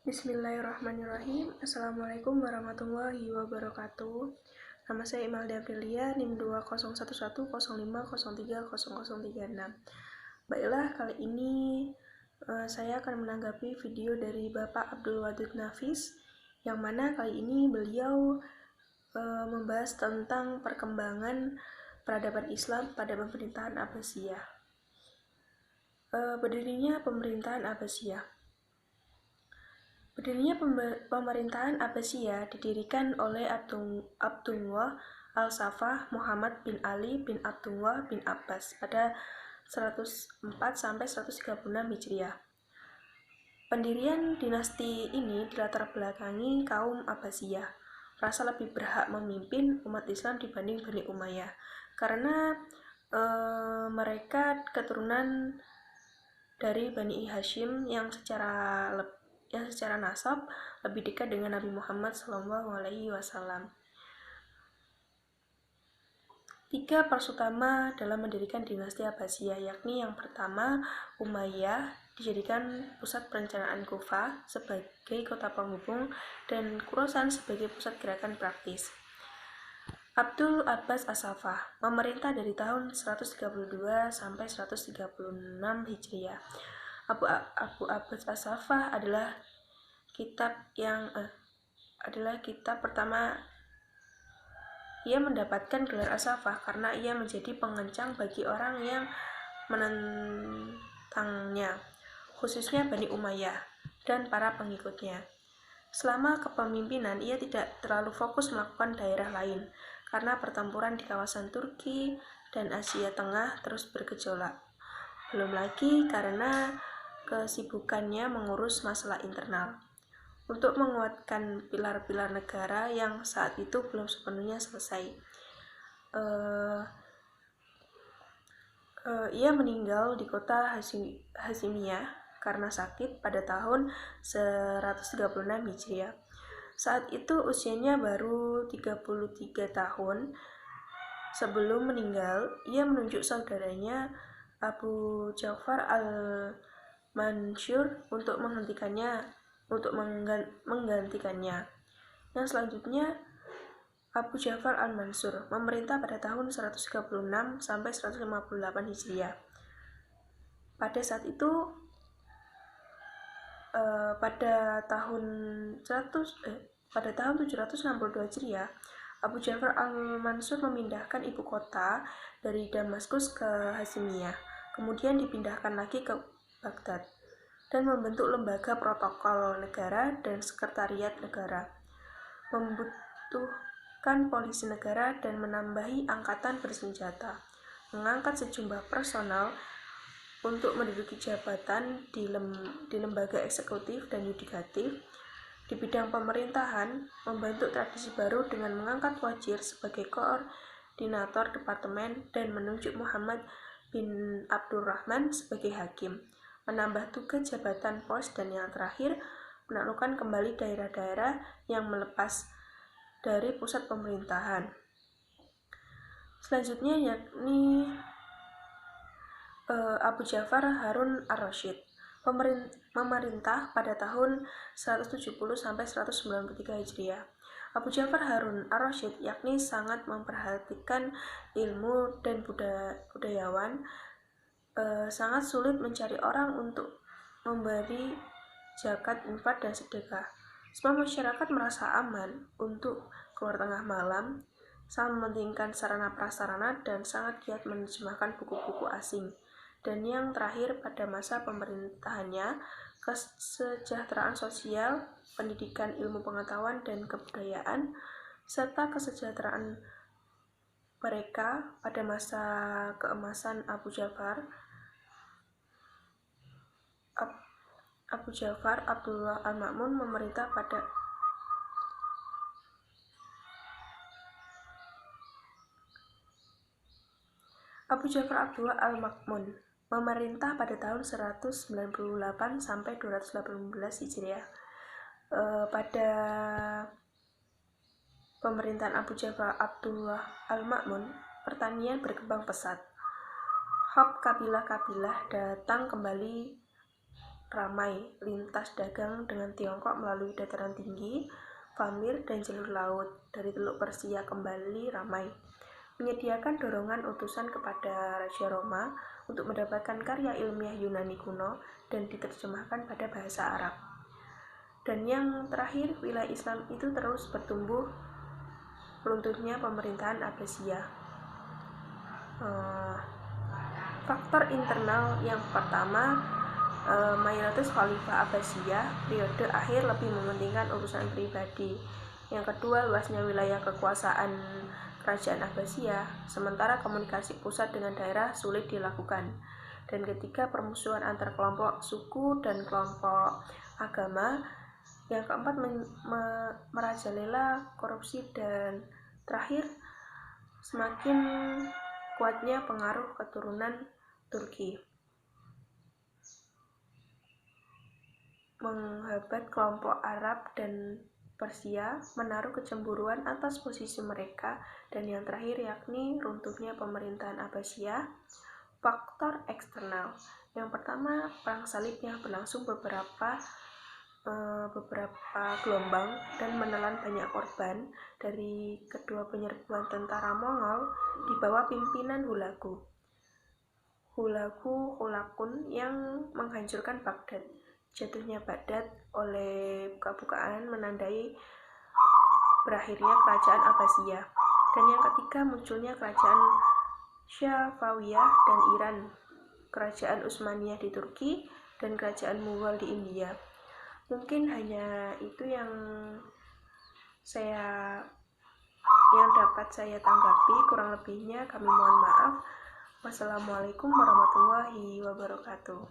Bismillahirrahmanirrahim. Assalamualaikum warahmatullahi wabarakatuh. Nama saya Imelda Aprilia, NIM 2011050303036. Baiklah, kali ini saya akan menanggapi video dari Bapak Abdul Wadud Nafis, yang mana kali ini beliau membahas tentang perkembangan peradaban Islam pada pemerintahan Abbasiyah. Berdirinya pemerintahan Abbasiyah. Berdirinya pemerintahan Abbasiyah didirikan oleh Abdullah al-Saffah Muhammad bin Ali bin Abdullah bin Abbas pada 104-136 Hijriah. Pendirian dinasti ini dilatar belakangi kaum Abbasiyah merasa lebih berhak memimpin umat Islam dibanding Bani Umayyah karena mereka keturunan dari Bani Hashim yang secara nasab lebih dekat dengan Nabi Muhammad SAW. 3 pers utama dalam mendirikan dinasti Abbasiyah, yakni yang pertama, Umayyah dijadikan pusat perencanaan Kufah sebagai kota penghubung dan Khurasan sebagai pusat gerakan praktis. Abdul Abbas As-Saffah memerintah dari tahun 132 sampai 136 Hijriah. Abu Abbas As-Saffah adalah kitab pertama. Ia mendapatkan gelar As-Saffah karena ia menjadi pengencang bagi orang yang menentangnya, khususnya Bani Umayyah dan para pengikutnya. Selama kepemimpinan, ia tidak terlalu fokus melakukan daerah lain karena pertempuran di kawasan Turki dan Asia Tengah terus bergejolak. Belum lagi karena kesibukannya mengurus masalah internal. Untuk menguatkan pilar-pilar negara yang saat itu belum sepenuhnya selesai. Ia meninggal di kota Hazimiyah karena sakit pada tahun 136 Hijriah. Saat itu usianya baru 33 tahun. Sebelum meninggal, ia menunjuk saudaranya Abu Ja'far al-Mansur untuk menggantikannya. Yang selanjutnya, Abu Ja'far al-Mansur memerintah pada tahun 136 sampai 158 Hijriah. Pada saat itu, pada tahun 762 Hijriah, Abu Ja'far al-Mansur memindahkan ibu kota dari Damaskus ke Hazimiyah, kemudian dipindahkan lagi ke Baghdad, dan membentuk lembaga protokol negara dan sekretariat negara, membutuhkan polisi negara dan menambahi angkatan bersenjata, mengangkat sejumlah personal untuk menduduki jabatan di lembaga eksekutif dan yudikatif. Di bidang pemerintahan, membentuk tradisi baru dengan mengangkat wazir sebagai koordinator departemen dan menunjuk Muhammad bin Abdurrahman sebagai hakim, menambah tugas jabatan pos, dan yang terakhir, menaklukkan kembali daerah-daerah yang melepas dari pusat pemerintahan. Selanjutnya yakni Abu Ja'far Harun ar-Rasyid memerintah pada tahun 170 sampai 193 Hijriah. Abu Ja'far Harun ar-Rasyid yakni sangat memperhatikan ilmu dan budayawan. Sangat sulit mencari orang untuk memberi zakat, infak, dan sedekah. Semua masyarakat merasa aman untuk keluar tengah malam, sangat mementingkan sarana prasarana, dan sangat giat menerjemahkan buku-buku asing. Dan yang terakhir, pada masa pemerintahannya, kesejahteraan sosial, pendidikan, ilmu pengetahuan, dan kebudayaan, serta kesejahteraan mereka pada masa keemasan Abu Ja'far Abdullah al-Ma'mun memerintah pada Abu Ja'far Abdullah al-Ma'mun memerintah pada tahun 198 sampai 218 Hijriah. Pada pemerintahan Abu Ja'far Abdullah al-Ma'mun, pertanian berkembang pesat. Kabilah-kabilah datang kembali ramai lintas dagang dengan Tiongkok melalui dataran tinggi, Pamir, dan jalur laut. Dari Teluk Persia kembali ramai, menyediakan dorongan utusan kepada Raja Roma untuk mendapatkan karya ilmiah Yunani kuno dan diterjemahkan pada bahasa Arab. Dan yang terakhir, wilayah Islam itu terus bertumbuh, runtuhnya pemerintahan Abbasiyah. Faktor internal yang pertama, mayoritas Khalifah Abbasiyah periode akhir lebih mementingkan urusan pribadi. Yang kedua, luasnya wilayah kekuasaan kerajaan Abbasiyah, sementara komunikasi pusat dengan daerah sulit dilakukan. Dan ketiga, permusuhan antar kelompok suku dan kelompok agama. Yang keempat, merajalela korupsi. Dan terakhir, semakin kuatnya pengaruh keturunan Turki menghambat kelompok Arab dan Persia menaruh kecemburuan atas posisi mereka. Dan yang terakhir yakni runtuhnya pemerintahan Abbasiyah. Faktor eksternal yang pertama, perang salib yang berlangsung beberapa gelombang dan menelan banyak korban dari kedua penyerbuan tentara Mongol di bawah pimpinan Hulagun yang menghancurkan Baghdad. Jatuhnya Baghdad oleh buka-bukaan menandai berakhirnya kerajaan Abbasiyah. Dan yang ketiga, munculnya kerajaan Safawiyah dan Iran, kerajaan Utsmaniyah di Turki, dan kerajaan Mughal di India. Mungkin hanya itu yang dapat saya tanggapi, kurang lebihnya kami mohon maaf. Wassalamualaikum warahmatullahi wabarakatuh.